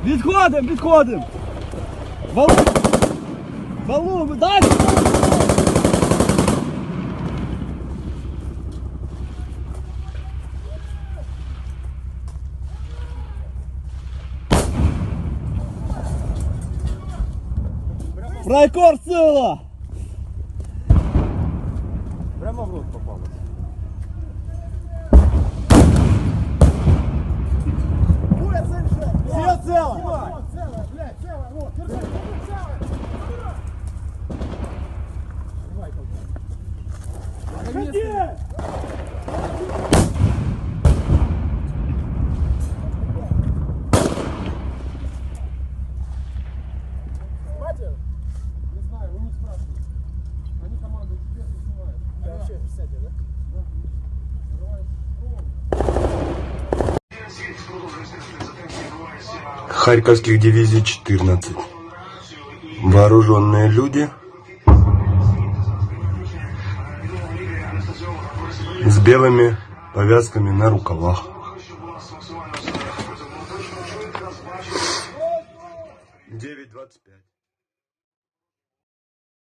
Відходимо, відходимо. Валу, далі. Фрайкор сила! Прямо в рот попалось. Все цело! Не знаю, у них спрашивают. Они команду тебе снимают. Да, вообще, кстати, да? Харьковских дивизий 14. Вооруженные люди с белыми повязками на рукавах. 9:25.